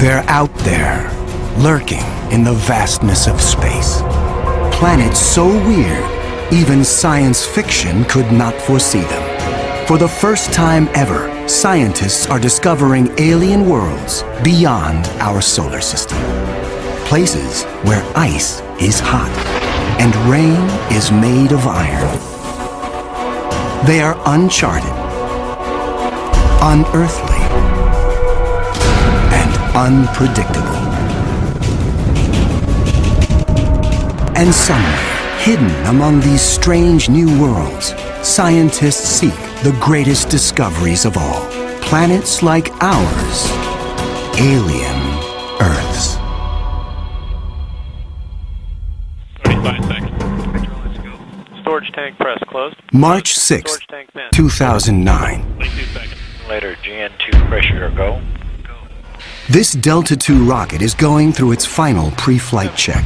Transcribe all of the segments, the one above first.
They're out there, lurking in the vastness of space. Planets so weird, even science fiction could not foresee them. For the first time ever, scientists are discovering alien worlds beyond our solar system. Places where ice is hot and rain is made of iron. They are uncharted, unearthly, and unpredictable. And somewhere, hidden among these strange new worlds, scientists seek the greatest discoveries of all. Planets like ours, alien Earths. 35 seconds. Storage tank press closed. March 6, 2009. 22 seconds. Later, GN2 pressure go. This Delta II rocket is going through its final pre-flight check.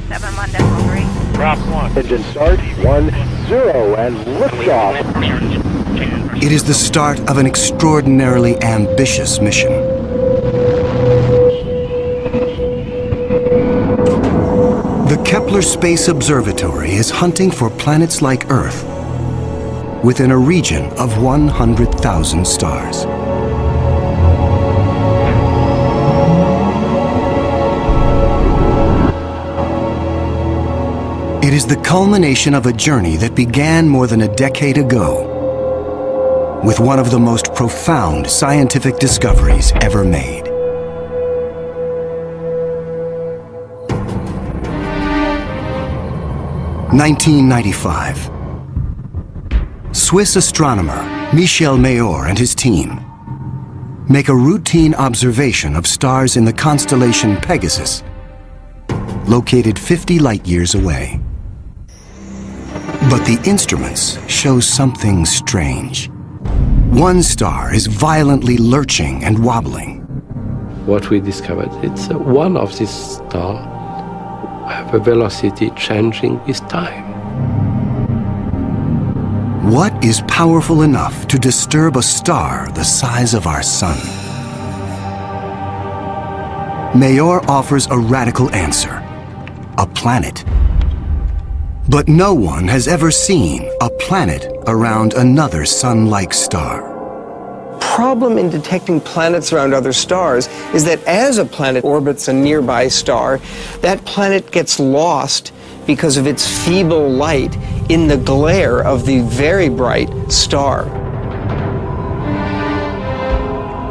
71.3. Drop 1. Engine start, 1, 0, and liftoff. It is the start of an extraordinarily ambitious mission. The Kepler Space Observatory is hunting for planets like Earth within a region of 100,000 stars. It is the culmination of a journey that began more than a decade ago with one of the most profound scientific discoveries ever made. In 1995. Swiss astronomer Michel Mayor and his team make a routine observation of stars in the constellation Pegasus, located 50 light-years away. But the instruments show something strange. One star is violently lurching and wobbling. What we discovered, it's one of these stars have a velocity changing with time. What is powerful enough to disturb a star the size of our sun? Mayor offers a radical answer: a planet. But no one has ever seen a planet around another sun-like star. Problem in detecting planets around other stars is that as a planet orbits a nearby star, that planet gets lost because of its feeble light in the glare of the very bright star.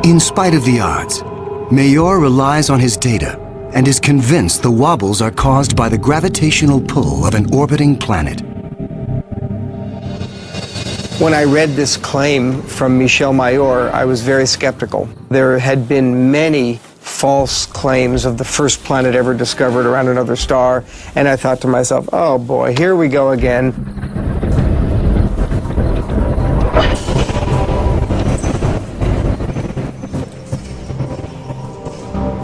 In spite of the odds, Mayor relies on his data and is convinced the wobbles are caused by the gravitational pull of an orbiting planet. When I read this claim from Michel Mayor, I was very skeptical. There had been many false claims of the first planet ever discovered around another star, and I thought to myself, oh boy, here we go again.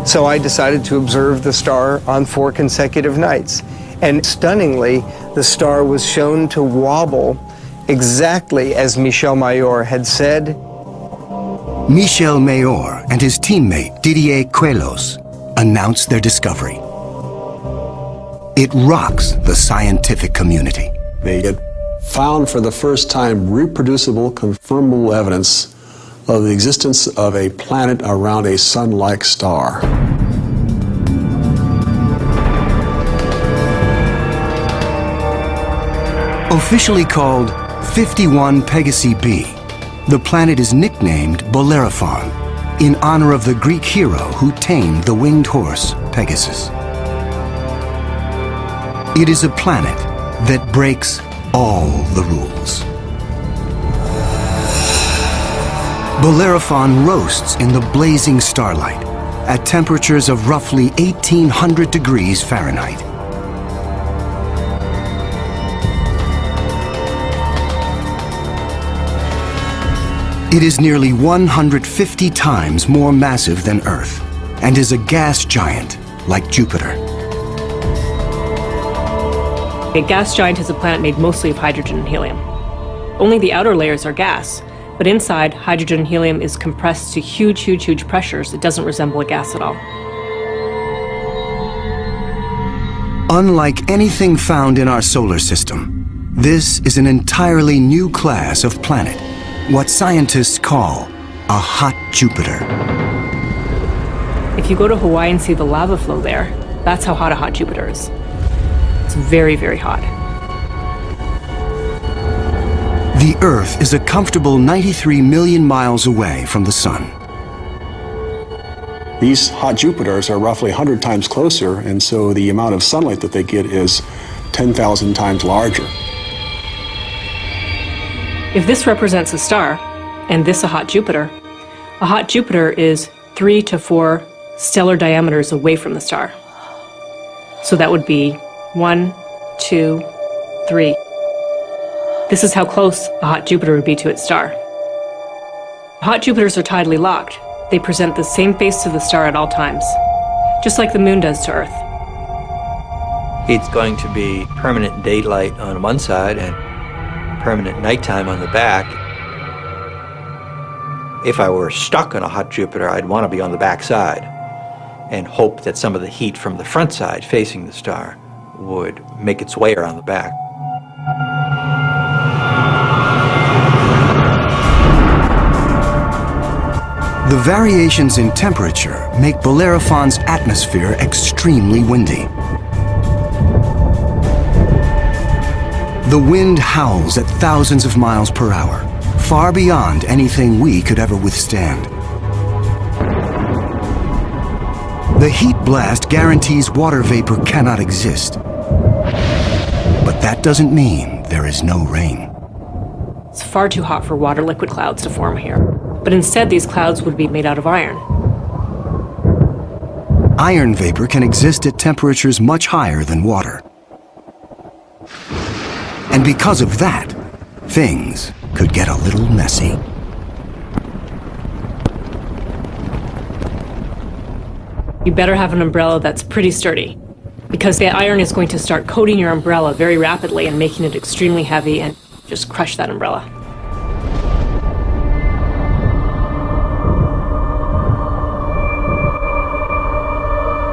So I decided to observe the star on 4 consecutive nights. And stunningly, the star was shown to wobble exactly as Michel Mayor had said. Michel Mayor and his teammate Didier Queloz announce their discovery. It rocks the scientific community. They had found for the first time reproducible, confirmable evidence of the existence of a planet around a sun-like star. Officially called 51 Pegasi b, the planet is nicknamed Bellerophon in honor of the Greek hero who tamed the winged horse Pegasus. It is a planet that breaks all the rules. Bellerophon roasts in the blazing starlight at temperatures of roughly 1,800 degrees Fahrenheit. It is nearly 150 times more massive than Earth and is a gas giant like Jupiter. A gas giant is a planet made mostly of hydrogen and helium. Only the outer layers are gas, But inside, hydrogen and helium is compressed to huge, huge, huge pressures. It doesn't resemble a gas at all. Unlike anything found in our solar system, this is an entirely new class of planet, what scientists call a hot Jupiter. If you go to Hawaii and see the lava flow there, that's how hot a hot Jupiter is. It's very, very hot. The Earth is a comfortable 93 million miles away from the Sun. These hot Jupiters are roughly 100 times closer, and so the amount of sunlight that they get is 10,000 times larger. If this represents a star, and this a hot Jupiter is 3 to 4 stellar diameters away from the star. So that would be 1, 2, 3. This is how close a hot Jupiter would be to its star. Hot Jupiters are tidally locked. They present the same face to the star at all times, just like the moon does to Earth. It's going to be permanent daylight on one side and permanent nighttime on the back. If I were stuck on a hot Jupiter, I'd want to be on the back side and hope that some of the heat from the front side facing the star would make its way around the back. The variations in temperature make Bellerophon's atmosphere extremely windy. The wind howls at thousands of miles per hour, far beyond anything we could ever withstand. The heat blast guarantees water vapor cannot exist. But that doesn't mean there is no rain. It's far too hot for water liquid clouds to form here. But instead, these clouds would be made out of iron. Iron vapor can exist at temperatures much higher than water. And because of that, things could get a little messy. You better have an umbrella that's pretty sturdy, because the iron is going to start coating your umbrella very rapidly and making it extremely heavy and just crush that umbrella.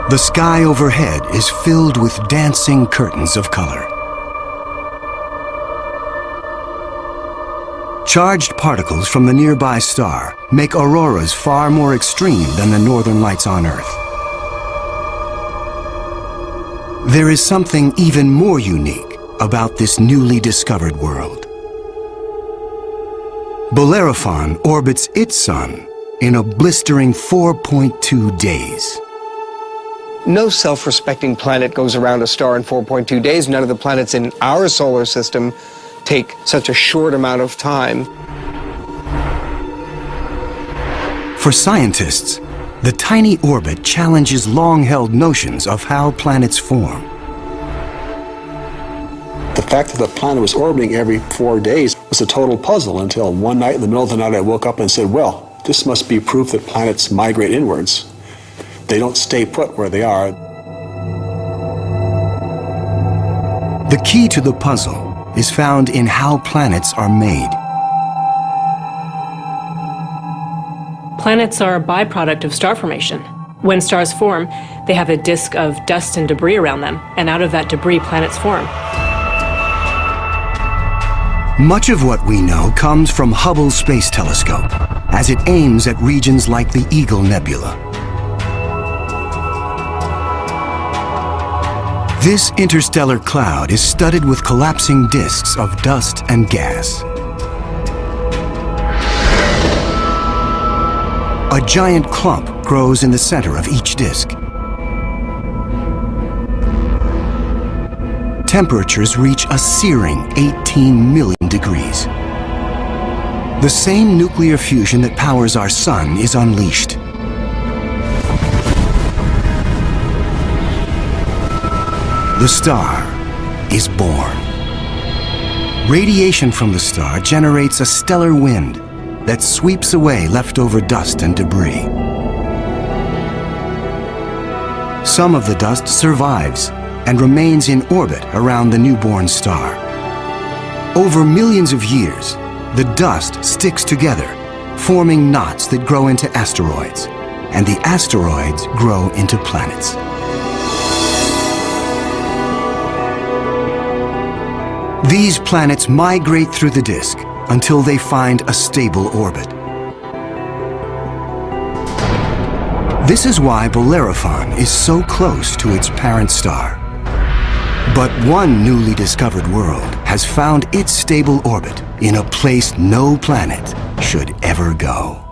The sky overhead is filled with dancing curtains of color. Charged particles from the nearby star make auroras far more extreme than the northern lights on Earth. There is something even more unique about this newly discovered world. Bellerophon orbits its sun in a blistering 4.2 days. No self-respecting planet goes around a star in 4.2 days. None of the planets in our solar system take such a short amount of time. For scientists, the tiny orbit challenges long-held notions of how planets form. The fact that the planet was orbiting every 4 days was a total puzzle until one night in the middle of the night I woke up and said, well, this must be proof that planets migrate inwards. They don't stay put where they are. The key to the puzzle is found in how planets are made. Planets are a byproduct of star formation. When stars form, they have a disk of dust and debris around them, and out of that debris, planets form. Much of what we know comes from Hubble Space Telescope, as it aims at regions like the Eagle Nebula. This interstellar cloud is studded with collapsing disks of dust and gas. A giant clump grows in the center of each disk. Temperatures reach a searing 18 million degrees. The same nuclear fusion that powers our sun is unleashed. The star is born. Radiation from the star generates a stellar wind that sweeps away leftover dust and debris. Some of the dust survives and remains in orbit around the newborn star. Over millions of years, the dust sticks together, forming knots that grow into asteroids, and the asteroids grow into planets. These planets migrate through the disk until they find a stable orbit. This is why Bellerophon is so close to its parent star. But one newly discovered world has found its stable orbit in a place no planet should ever go.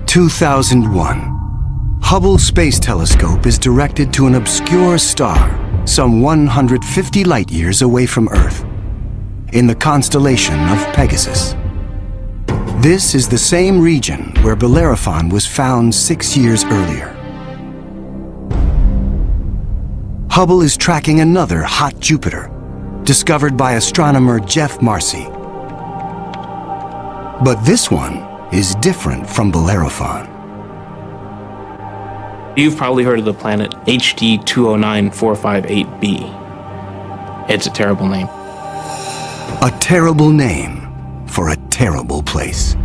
2001. Hubble Space Telescope is directed to an obscure star some 150 light-years away from Earth, in the constellation of Pegasus. This is the same region where Bellerophon was found 6 years earlier. Hubble is tracking another hot Jupiter, discovered by astronomer Geoff Marcy. But this one is different from Bellerophon. You've probably heard of the planet HD 209458b. It's a terrible name. A terrible name for a terrible place.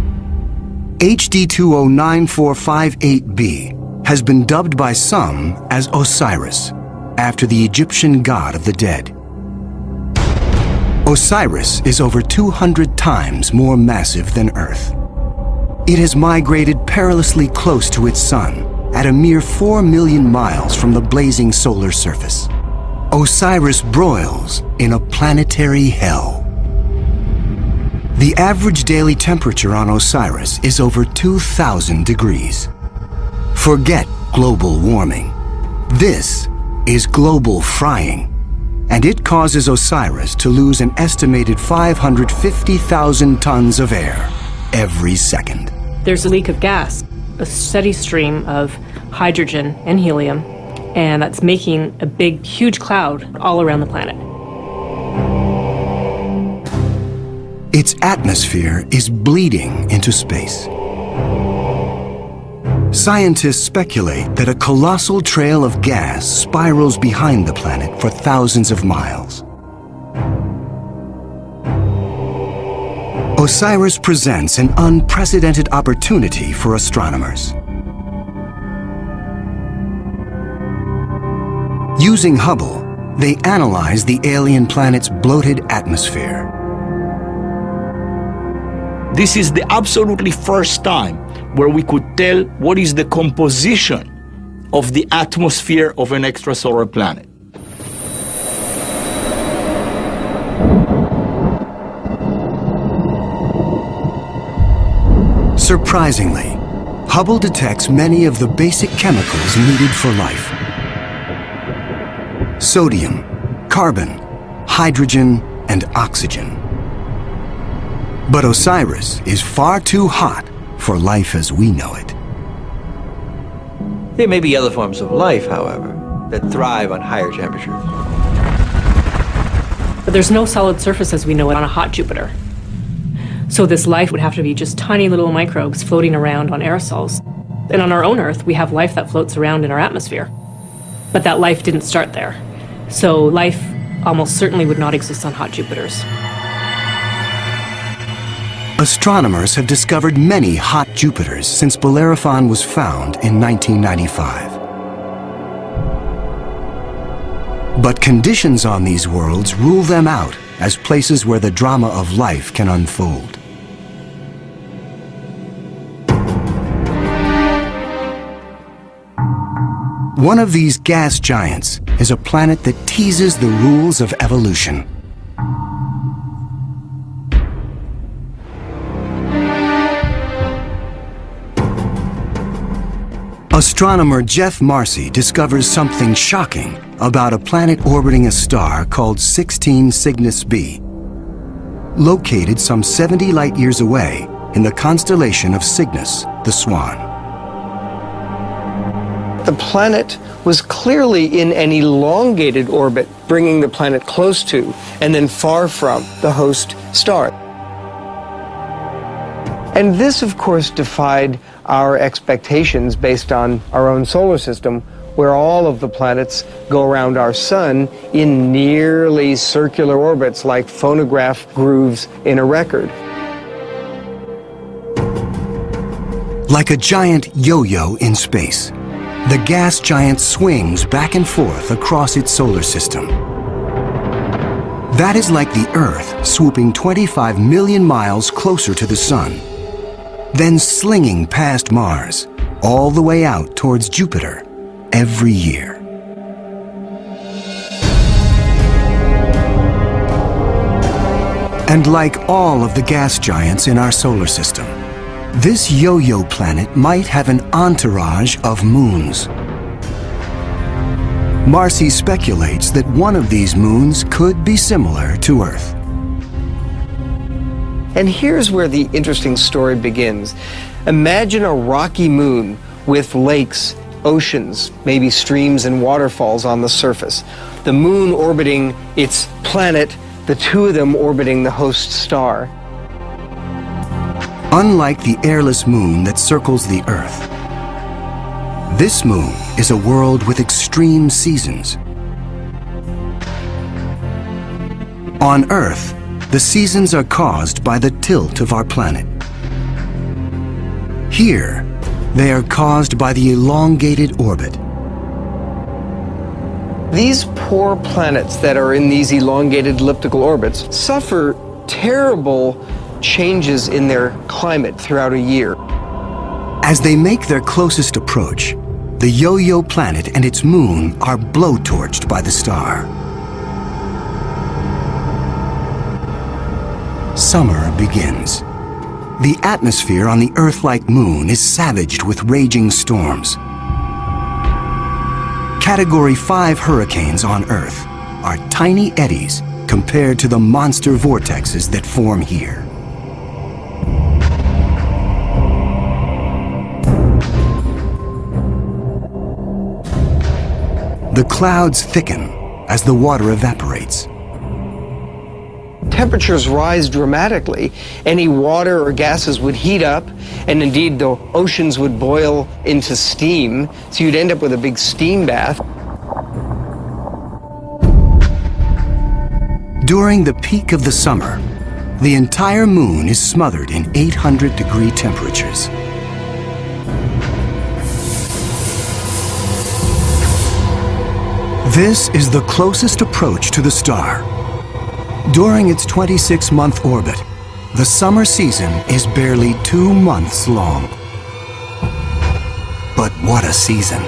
HD 209458b has been dubbed by some as Osiris, after the Egyptian god of the dead. Osiris is over 200 times more massive than Earth. It has migrated perilously close to its sun, at a mere 4 million miles from the blazing solar surface. Osiris broils in a planetary hell. The average daily temperature on Osiris is over 2,000 degrees. Forget global warming. This is global frying, and it causes Osiris to lose an estimated 550,000 tons of air every second. There's a leak of gas, a steady stream of hydrogen and helium, and that's making a big, huge cloud all around the planet. Its atmosphere is bleeding into space. Scientists speculate that a colossal trail of gas spirals behind the planet for thousands of miles. Osiris presents an unprecedented opportunity for astronomers. Using Hubble, they analyze the alien planet's bloated atmosphere. This is the absolutely first time where we could tell what is the composition of the atmosphere of an extrasolar planet. Surprisingly, Hubble detects many of the basic chemicals needed for life. Sodium, carbon, hydrogen, and oxygen. But Osiris is far too hot for life as we know it. There may be other forms of life, however, that thrive on higher temperatures. But there's no solid surface as we know it on a hot Jupiter. So this life would have to be just tiny little microbes floating around on aerosols. And on our own Earth, we have life that floats around in our atmosphere. But that life didn't start there. So life almost certainly would not exist on hot Jupiters. Astronomers have discovered many hot Jupiters since Bellerophon was found in 1995. But conditions on these worlds rule them out as places where the drama of life can unfold. One of these gas giants is a planet that teases the rules of evolution. Astronomer Geoff Marcy discovers something shocking about a planet orbiting a star called 16 Cygnus b, located some 70 light-years away in the constellation of Cygnus, the Swan. The planet was clearly in an elongated orbit, bringing the planet close to and then far from the host star. And this, of course, defied our expectations based on our own solar system, where all of the planets go around our sun in nearly circular orbits like phonograph grooves in a record. Like a giant yo-yo in space, the gas giant swings back and forth across its solar system. That is like the Earth swooping 25 million miles closer to the Sun, then slinging past Mars, all the way out towards Jupiter every year. And like all of the gas giants in our solar system, this yo-yo planet might have an entourage of moons. Marcy speculates that one of these moons could be similar to Earth. And here's where the interesting story begins. Imagine a rocky moon with lakes, oceans, maybe streams and waterfalls on the surface. The moon orbiting its planet, the two of them orbiting the host star. Unlike the airless moon that circles the Earth, this moon is a world with extreme seasons. On Earth, the seasons are caused by the tilt of our planet. Here, they are caused by the elongated orbit. These poor planets that are in these elongated elliptical orbits suffer terrible changes in their climate throughout a year. As they make their closest approach, the yo-yo planet and its moon are blowtorched by the star. Summer begins. The atmosphere on the Earth-like moon is savaged with raging storms. Category 5 hurricanes on Earth are tiny eddies compared to the monster vortexes that form here. The clouds thicken as the water evaporates. Temperatures rise dramatically. Any water or gases would heat up, and indeed the oceans would boil into steam, so you'd end up with a big steam bath. During the peak of the summer, the entire moon is smothered in 800-degree temperatures. This is the closest approach to the star. During its 26-month orbit, the summer season is barely 2 months long. But what a season!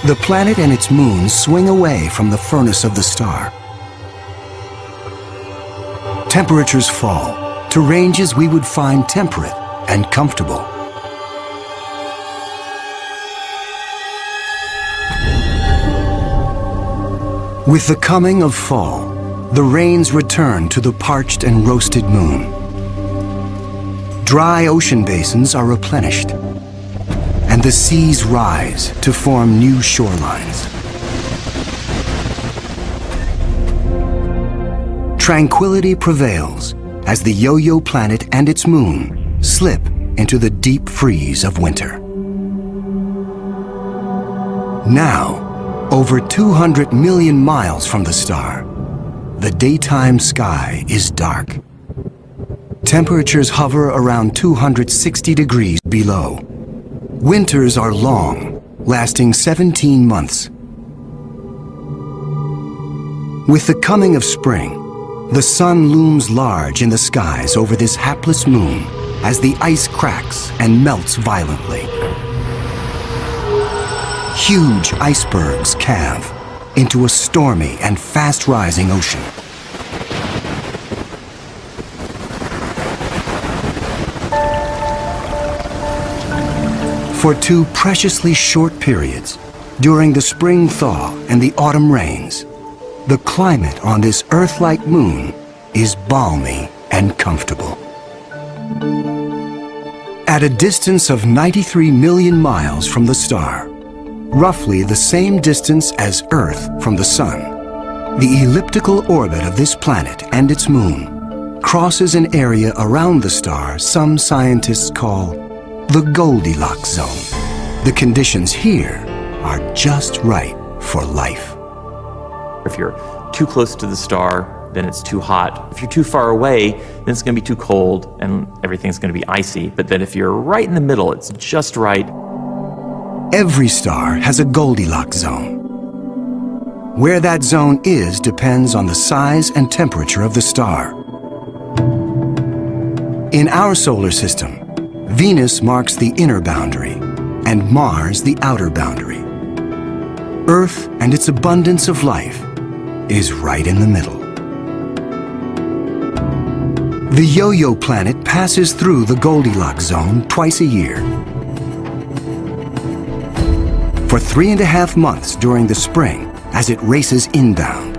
The planet and its moon swing away from the furnace of the star. Temperatures fall to ranges we would find temperate and comfortable. With the coming of fall, the rains return to the parched and roasted moon. Dry ocean basins are replenished, and the seas rise to form new shorelines. Tranquility prevails as the yo-yo planet and its moon slip into the deep freeze of winter. Now, over 200 million miles from the star, the daytime sky is dark. Temperatures hover around 260 degrees below. Winters are long, lasting 17 months. With the coming of spring, the sun looms large in the skies over this hapless moon as the ice cracks and melts violently. Huge icebergs calve into a stormy and fast-rising ocean. For 2 preciously short periods, during the spring thaw and the autumn rains, the climate on this Earth-like moon is balmy and comfortable. At a distance of 93 million miles from the star, roughly the same distance as Earth from the Sun, the elliptical orbit of this planet and its moon crosses an area around the star some scientists call the Goldilocks zone. The conditions here are just right for life. If you're too close to the star, then it's too hot. If you're too far away, then it's going to be too cold and everything's going to be icy. But then if you're right in the middle, it's just right. Every star has a Goldilocks zone. Where that zone is depends on the size and temperature of the star. In our solar system, Venus marks the inner boundary and Mars the outer boundary. Earth and its abundance of life is right in the middle. The Yo-Yo planet passes through the Goldilocks zone twice a year. For 3.5 months during the spring as it races inbound,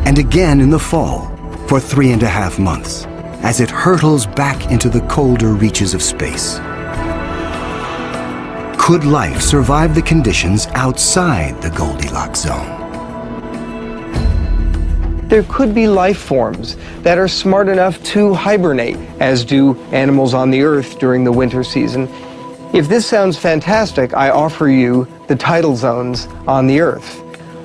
and again in the fall for 3.5 months as it hurtles back into the colder reaches of space. Could life survive the conditions outside the Goldilocks zone? There could be life forms that are smart enough to hibernate, as do animals on the Earth during the winter season. If this sounds fantastic, I offer you the tidal zones on the Earth.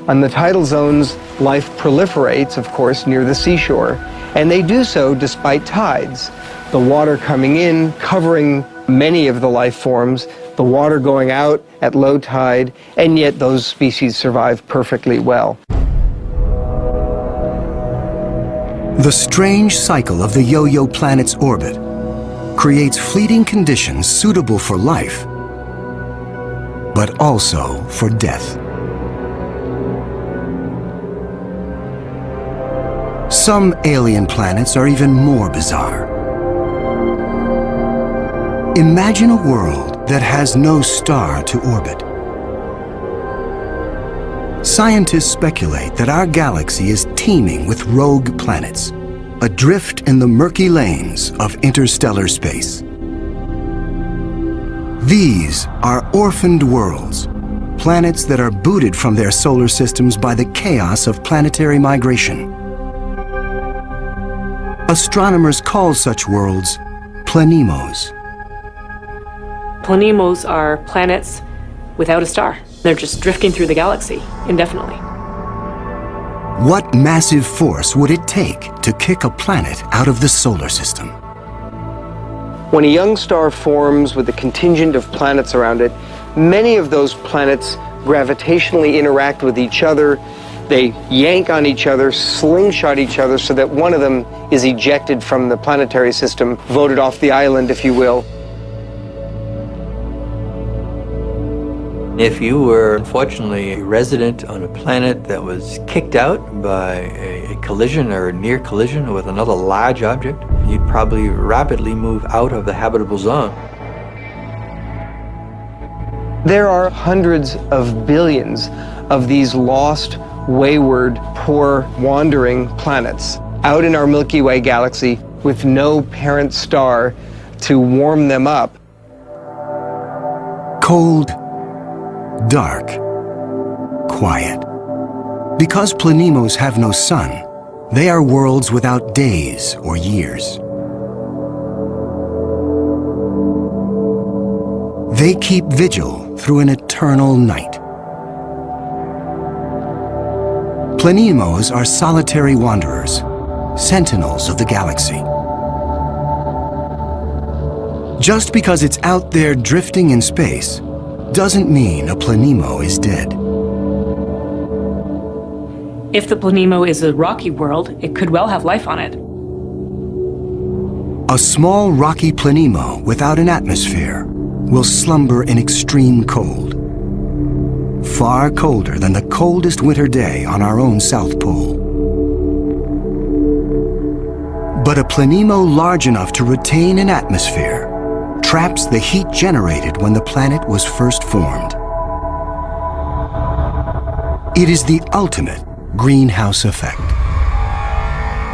On the tidal zones, life proliferates, of course, near the seashore, and they do so despite tides. The water coming in, covering many of the life forms, the water going out at low tide, and yet those species survive perfectly well. The strange cycle of the Yo-Yo planet's orbit creates fleeting conditions suitable for life, but also for death. Some alien planets are even more bizarre. Imagine a world that has no star to orbit. Scientists speculate that our galaxy is teeming with rogue planets, adrift in the murky lanes of interstellar space. These are orphaned worlds, planets that are booted from their solar systems by the chaos of planetary migration. Astronomers call such worlds planemos. Planemos are planets without a star. They're just drifting through the galaxy indefinitely. What massive force would it take to kick a planet out of the solar system? When a young star forms with a contingent of planets around it, many of those planets gravitationally interact with each other. They yank on each other, slingshot each other, so that one of them is ejected from the planetary system, voted off the island, if you will. If you were, unfortunately, a resident on a planet that was kicked out by a collision or a near collision with another large object, you'd probably rapidly move out of the habitable zone. There are hundreds of billions of these lost, wayward, poor, wandering planets out in our Milky Way galaxy with no parent star to warm them up. Cold, dark, quiet. Because planemos have no sun, they are worlds without days or years. They keep vigil through an eternal night. Planemos are solitary wanderers, sentinels of the galaxy. Just because it's out there drifting in space doesn't mean a planemo is dead. If the planemo is a rocky world, it could well have life on it. A small rocky planemo without an atmosphere will slumber in extreme cold. Far colder than the coldest winter day on our own South Pole. But a planemo large enough to retain an atmosphere traps the heat generated when the planet was first formed. It is the ultimate greenhouse effect.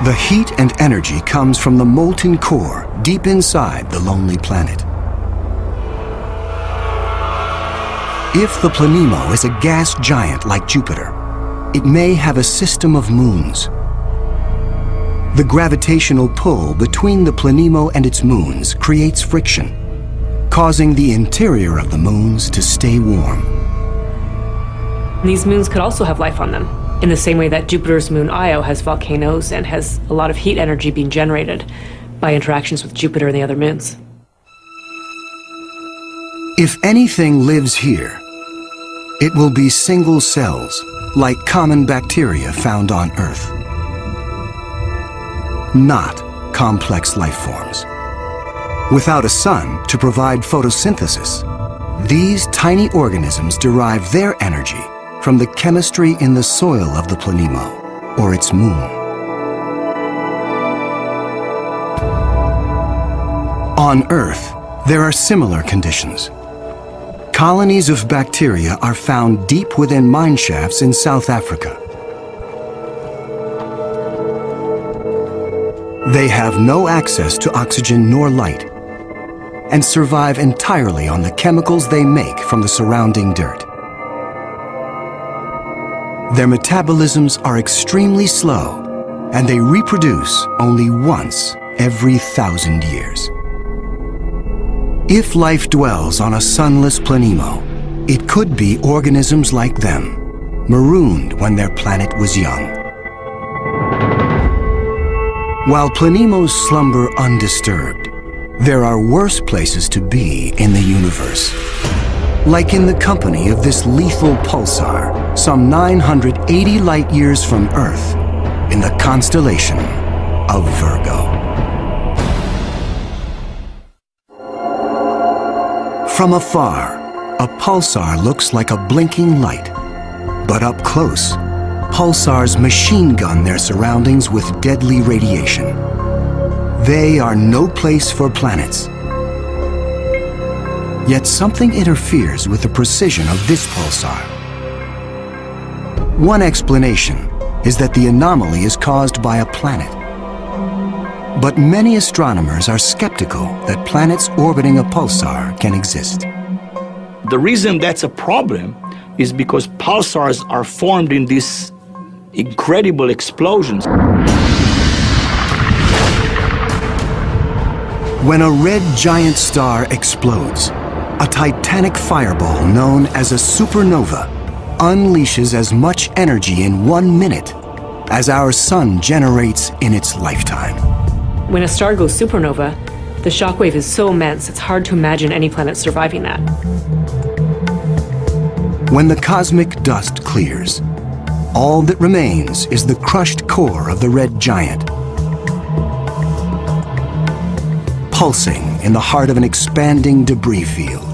The heat and energy comes from the molten core deep inside the lonely planet. If the planemo is a gas giant like Jupiter, it may have a system of moons. The gravitational pull between the planemo and its moons creates friction, causing the interior of the moons to stay warm. These moons could also have life on them, in the same way that Jupiter's moon Io has volcanoes and has a lot of heat energy being generated by interactions with Jupiter and the other moons. If anything lives here, it will be single cells, like common bacteria found on Earth. Not complex life forms. Without a sun to provide photosynthesis, these tiny organisms derive their energy from the chemistry in the soil of the Planemo, or its moon. On Earth, there are similar conditions. Colonies of bacteria are found deep within mine shafts in South Africa. They have no access to oxygen nor light, and survive entirely on the chemicals they make from the surrounding dirt. Their metabolisms are extremely slow, and they reproduce only once every 1,000 years. If life dwells on a sunless Planemo, it could be organisms like them, marooned when their planet was young. While Planemos slumber undisturbed, there are worse places to be in the universe. Like in the company of this lethal pulsar, some 980 light-years from Earth, in the constellation of Virgo. From afar, a pulsar looks like a blinking light. But up close, pulsars machine gun their surroundings with deadly radiation. They are no place for planets. Yet something interferes with the precision of this pulsar. One explanation is that the anomaly is caused by a planet. But many astronomers are skeptical that planets orbiting a pulsar can exist. The reason that's a problem is because pulsars are formed in these incredible explosions. When a red giant star explodes, a titanic fireball known as a supernova unleashes as much energy in 1 minute as our sun generates in its lifetime. When a star goes supernova, the shockwave is so immense it's hard to imagine any planet surviving that. When the cosmic dust clears, all that remains is the crushed core of the red giant, pulsing in the heart of an expanding debris field.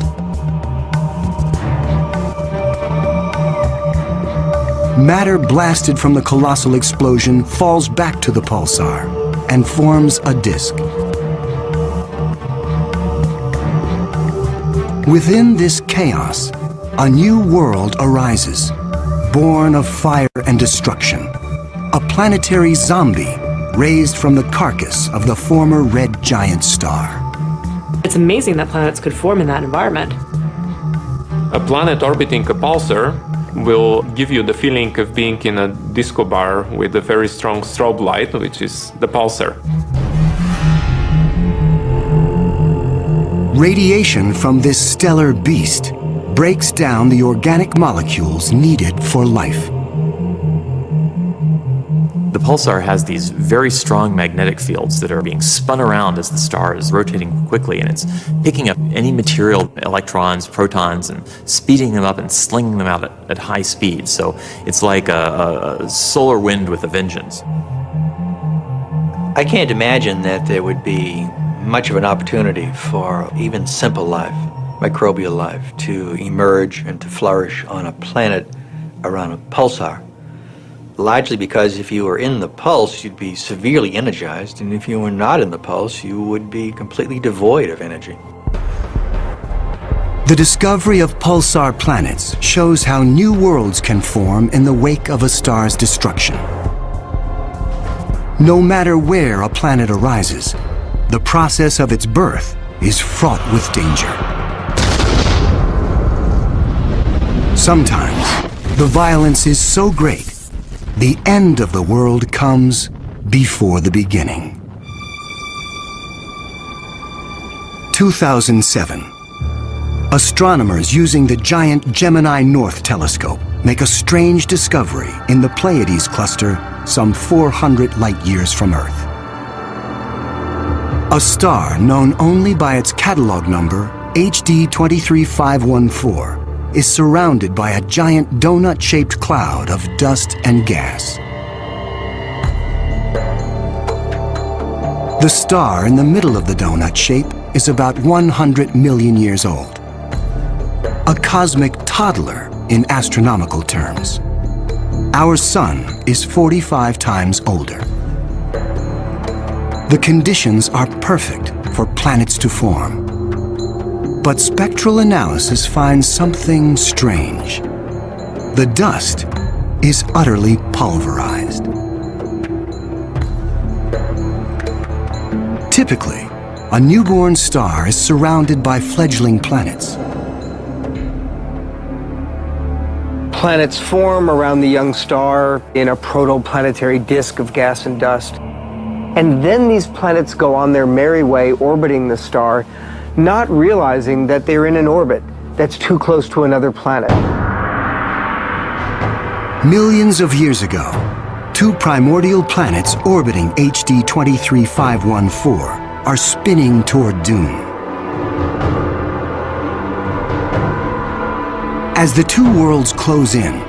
Matter blasted from the colossal explosion falls back to the pulsar and forms a disk. Within this chaos, a new world arises, born of fire and destruction, a planetary zombie raised from the carcass of the former red giant star. It's amazing that planets could form in that environment. A planet orbiting a pulsar will give you the feeling of being in a disco bar with a very strong strobe light, which is the pulsar. Radiation from this stellar beast breaks down the organic molecules needed for life. The pulsar has these very strong magnetic fields that are being spun around as the star is rotating quickly, and it's picking up any material, electrons, protons, and speeding them up and slinging them out at high speed. So it's like a solar wind with a vengeance. I can't imagine that there would be much of an opportunity for even simple life, microbial life, to emerge and to flourish on a planet around a pulsar. Largely because if you were in the pulse, you'd be severely energized, and if you were not in the pulse, you would be completely devoid of energy. The discovery of pulsar planets shows how new worlds can form in the wake of a star's destruction. No matter where a planet arises, the process of its birth is fraught with danger. Sometimes, the violence is so great, the end of the world comes before the beginning. 2007, Astronomers using the giant Gemini North telescope make a strange discovery in the Pleiades cluster some 400 light-years from Earth. A star known only by its catalog number, HD 23514, is surrounded by a giant donut-shaped cloud of dust and gas. The star in the middle of the donut shape is about 100 million years old. A cosmic toddler in astronomical terms. Our Sun is 45 times older. The conditions are perfect for planets to form. But spectral analysis finds something strange. The dust is utterly pulverized. Typically, a newborn star is surrounded by fledgling planets. Planets form around the young star in a protoplanetary disk of gas and dust. And then these planets go on their merry way orbiting the star, not realizing that they're in an orbit that's too close to another planet. Millions of years ago, two primordial planets orbiting HD 23514 are spinning toward doom. As the two worlds close in,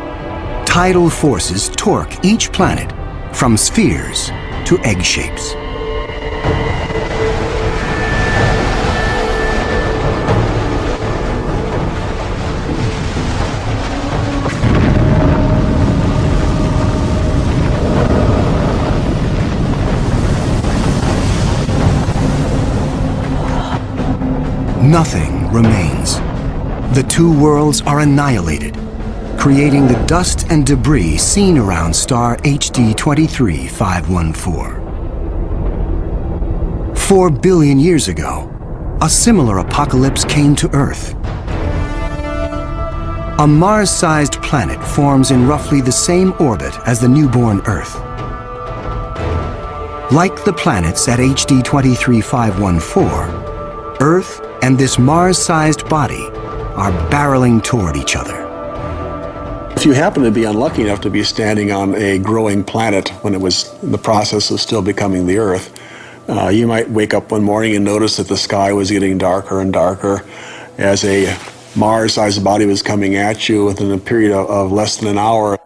tidal forces torque each planet from spheres to egg shapes. Nothing remains. The two worlds are annihilated, creating the dust and debris seen around star HD 23514. 4 billion years ago, a similar apocalypse came to Earth. A Mars-sized planet forms in roughly the same orbit as the newborn Earth. Like the planets at HD 23514, Earth and this Mars-sized body are barreling toward each other. If you happen to be unlucky enough to be standing on a growing planet when it was in the process of still becoming the Earth, you might wake up one morning and notice that the sky was getting darker and darker as a Mars-sized body was coming at you within a period of less than an hour.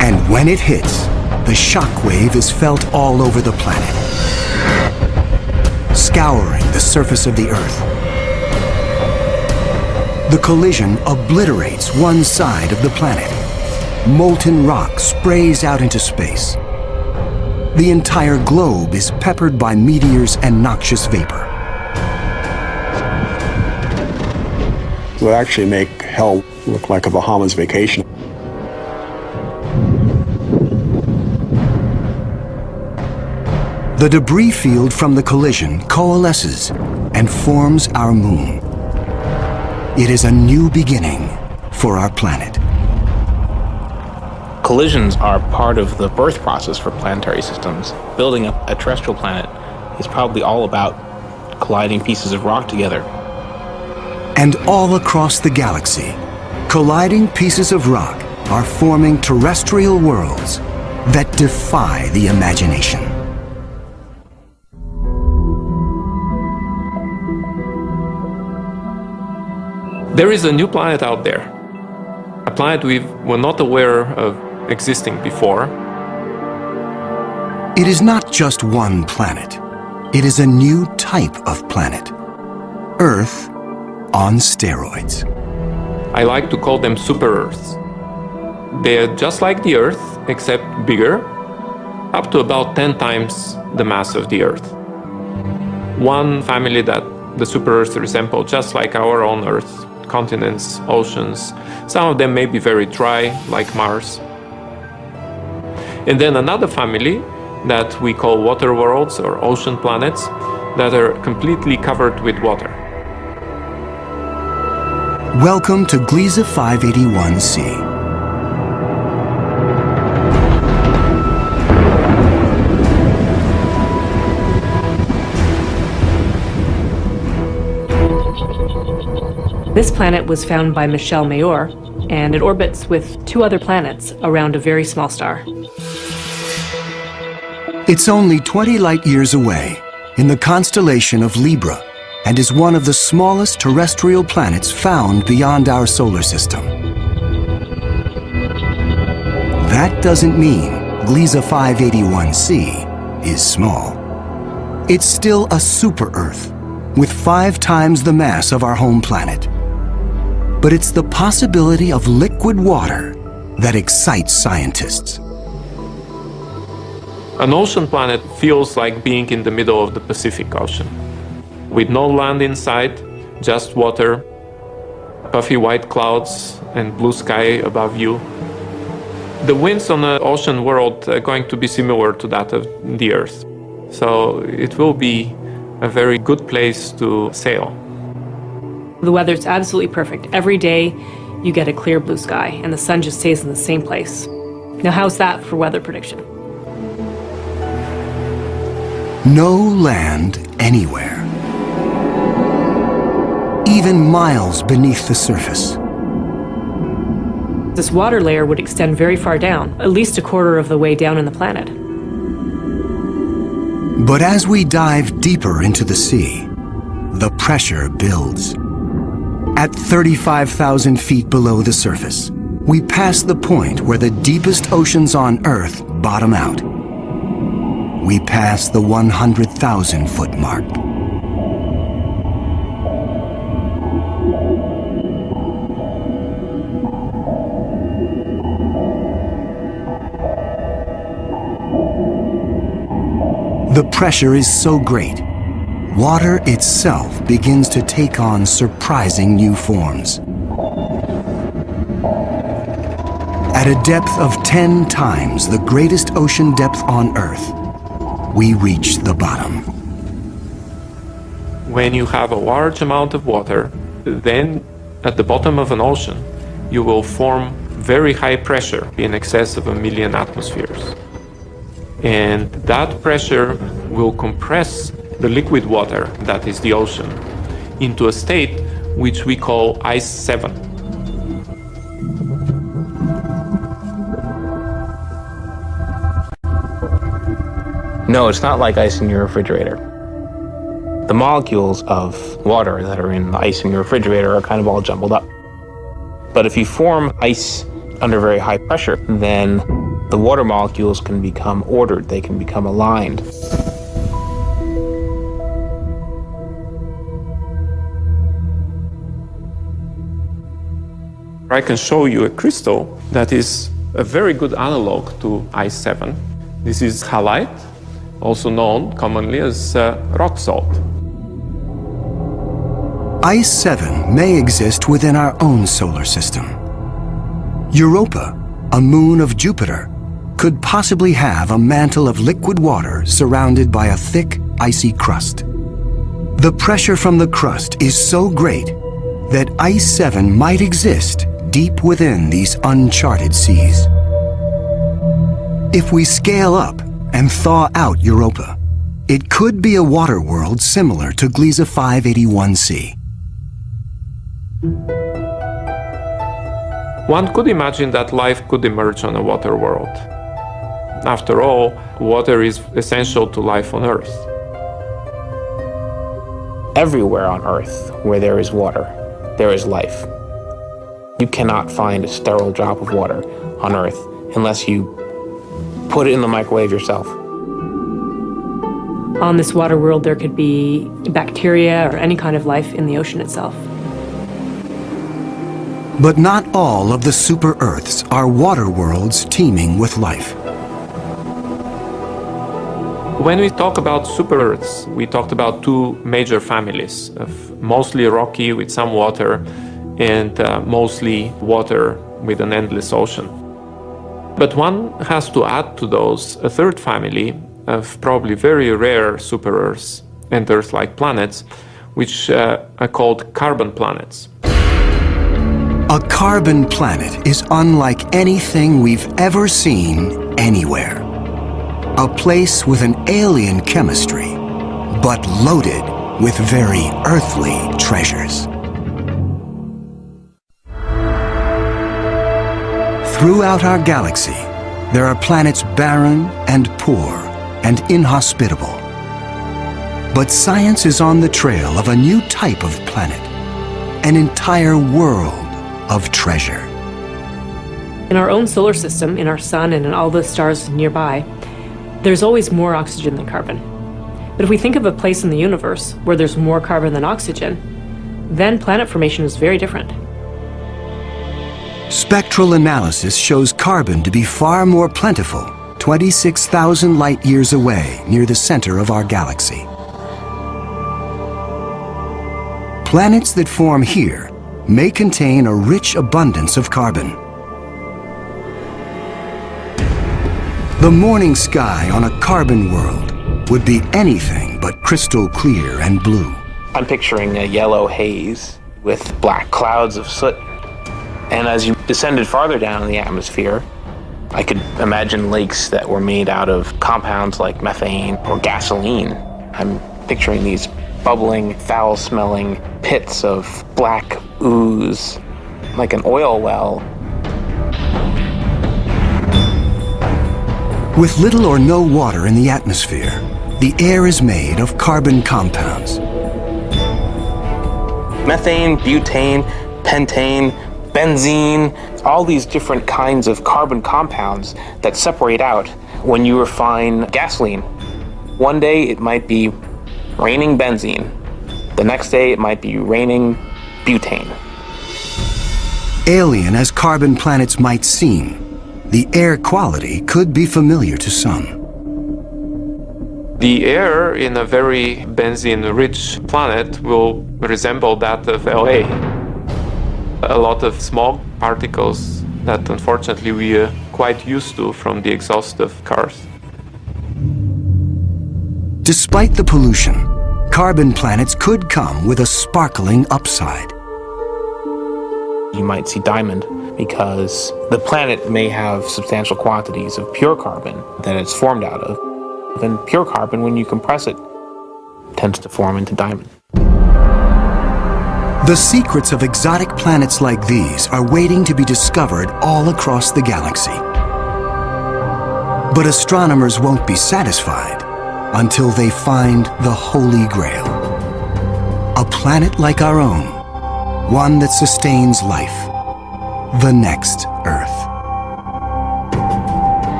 And when it hits, the shock wave is felt all over the planet, scouring the surface of the Earth. The collision obliterates one side of the planet. Molten rock sprays out into space. The entire globe is peppered by meteors and noxious vapor. It would actually make hell look like a Bahamas vacation. The debris field from the collision coalesces and forms our moon. It is a new beginning for our planet. Collisions are part of the birth process for planetary systems. Building a terrestrial planet is probably all about colliding pieces of rock together. And all across the galaxy, colliding pieces of rock are forming terrestrial worlds that defy the imagination. There is a new planet out there, a planet we were not aware of existing before. It is not just one planet. It is a new type of planet. Earth on steroids. I like to call them super Earths. They're just like the Earth, except bigger, up to about 10 times the mass of the Earth. One family that the super Earths resemble just like our own Earth. Continents, oceans. Some of them may be very dry, like Mars. And then another family that we call water worlds or ocean planets that are completely covered with water. Welcome to Gliese 581c. This planet was found by Michel Mayor, and it orbits with 2 other planets around a very small star. It's only 20 light years away in the constellation of Libra and is one of the smallest terrestrial planets found beyond our solar system. That doesn't mean Gliese 581c is small. It's still a super-Earth with 5 times the mass of our home planet. But it's the possibility of liquid water that excites scientists. An ocean planet feels like being in the middle of the Pacific Ocean, with no land inside, just water, puffy white clouds, and blue sky above you. The winds on the ocean world are going to be similar to that of the Earth, so it will be a very good place to sail. The weather's absolutely perfect. Every day you get a clear blue sky, and the sun just stays in the same place. Now, how's that for weather prediction? No land anywhere. Even miles beneath the surface. This water layer would extend very far down, at least a quarter of the way down in the planet. But as we dive deeper into the sea, the pressure builds. At 35,000 feet below the surface, we pass the point where the deepest oceans on Earth bottom out. We pass the 100,000-foot mark. The pressure is so great, water itself begins to take on surprising new forms. At a depth of 10 times the greatest ocean depth on Earth, we reach the bottom. When you have a large amount of water, then at the bottom of an ocean, you will form very high pressure in excess of 1 million atmospheres. And that pressure will compress the liquid water, that is the ocean, into a state which we call Ice 7. No, it's not like ice in your refrigerator. The molecules of water that are in the ice in your refrigerator are kind of all jumbled up. But if you form ice under very high pressure, then the water molecules can become ordered, they can become aligned. I can show you a crystal that is a very good analog to Ice 7. This is halite, also known commonly as rock salt. Ice 7 may exist within our own solar system. Europa, a moon of Jupiter, could possibly have a mantle of liquid water surrounded by a thick, icy crust. The pressure from the crust is so great that Ice 7 might exist deep within these uncharted seas. If we scale up and thaw out Europa, it could be a water world similar to Gliese 581c. One could imagine that life could emerge on a water world. After all, water is essential to life on Earth. Everywhere on Earth where there is water, there is life. You cannot find a sterile drop of water on Earth unless you put it in the microwave yourself. On this water world, there could be bacteria or any kind of life in the ocean itself. But not all of the super-Earths are water worlds teeming with life. When we talk about super-Earths, we talked about 2 major families of mostly rocky with some water and mostly water with an endless ocean. But one has to add to those a 3rd family of probably very rare super-Earths and Earth-like planets, which are called carbon planets. A carbon planet is unlike anything we've ever seen anywhere. A place with an alien chemistry, but loaded with very earthly treasures. Throughout our galaxy, there are planets barren and poor and inhospitable. But science is on the trail of a new type of planet, an entire world of treasure. In our own solar system, in our sun and in all the stars nearby, there's always more oxygen than carbon. But if we think of a place in the universe where there's more carbon than oxygen, then planet formation is very different. Spectral analysis shows carbon to be far more plentiful, 26,000 light-years away near the center of our galaxy. Planets that form here may contain a rich abundance of carbon. The morning sky on a carbon world would be anything but crystal clear and blue. I'm picturing a yellow haze with black clouds of soot. And as you descended farther down in the atmosphere, I could imagine lakes that were made out of compounds like methane or gasoline. I'm picturing these bubbling, foul-smelling pits of black ooze, like an oil well. With little or no water in the atmosphere, the air is made of carbon compounds. Methane, butane, pentane, benzene, all these different kinds of carbon compounds that separate out when you refine gasoline. One day it might be raining benzene. The next day it might be raining butane. Alien as carbon planets might seem, the air quality could be familiar to some. The air in a very benzene-rich planet will resemble that of LA. A lot of small particles that unfortunately we are quite used to from the exhaust of cars. Despite the pollution, carbon planets could come with a sparkling upside. You might see diamond because the planet may have substantial quantities of pure carbon that it's formed out of. And pure carbon, when you compress it, tends to form into diamond. The secrets of exotic planets like these are waiting to be discovered all across the galaxy. But astronomers won't be satisfied until they find the Holy Grail. A planet like our own, one that sustains life, the next Earth.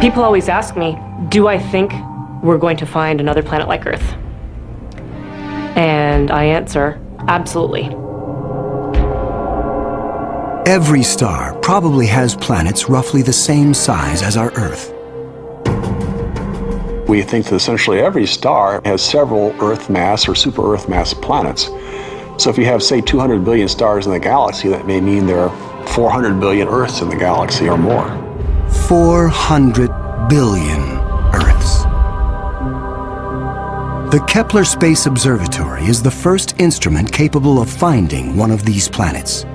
People always ask me, do I think we're going to find another planet like Earth? And I answer, absolutely. Every star probably has planets roughly the same size as our Earth. We think that essentially every star has several Earth mass or super Earth mass planets. So if you have, say, 200 billion stars in the galaxy, that may mean there are 400 billion Earths in the galaxy or more. 400 billion Earths. The Kepler Space Observatory is the first instrument capable of finding one of these planets.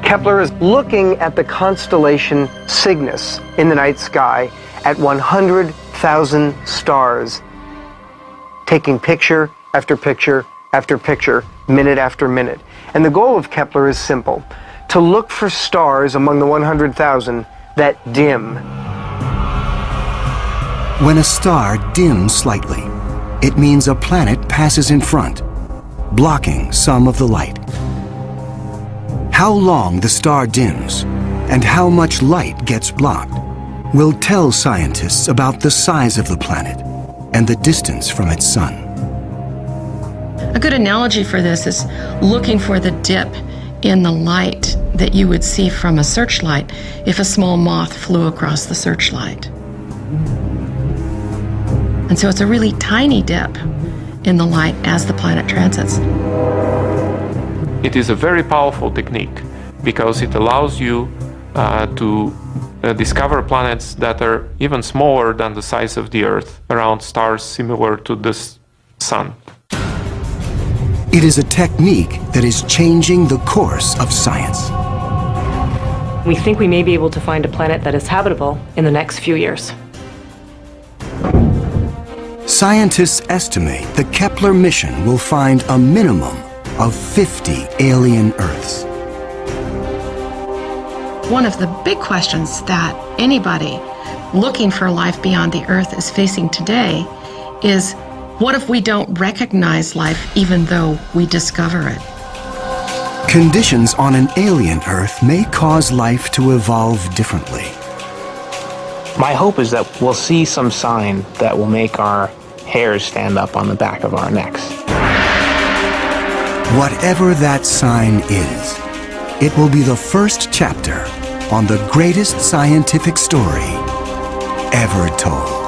Kepler is looking at the constellation Cygnus in the night sky at 100,000 stars, taking picture after picture after picture, minute after minute. And the goal of Kepler is simple: to look for stars among the 100,000 that dim. When a star dims slightly, it means a planet passes in front, blocking some of the light. How long the star dims and how much light gets blocked will tell scientists about the size of the planet and the distance from its sun. A good analogy for this is looking for the dip in the light that you would see from a searchlight if a small moth flew across the searchlight. And so it's a really tiny dip in the light as the planet transits. It is a very powerful technique because it allows you to discover planets that are even smaller than the size of the Earth around stars similar to the Sun. It is a technique that is changing the course of science. We think we may be able to find a planet that is habitable in the next few years. Scientists estimate the Kepler mission will find a minimum of 50 alien Earths. One of the big questions that anybody looking for life beyond the Earth is facing today is, what if we don't recognize life even though we discover it? Conditions on an alien Earth may cause life to evolve differently. My hope is that we'll see some sign that will make our hairs stand up on the back of our necks. Whatever that sign is, it will be the first chapter on the greatest scientific story ever told.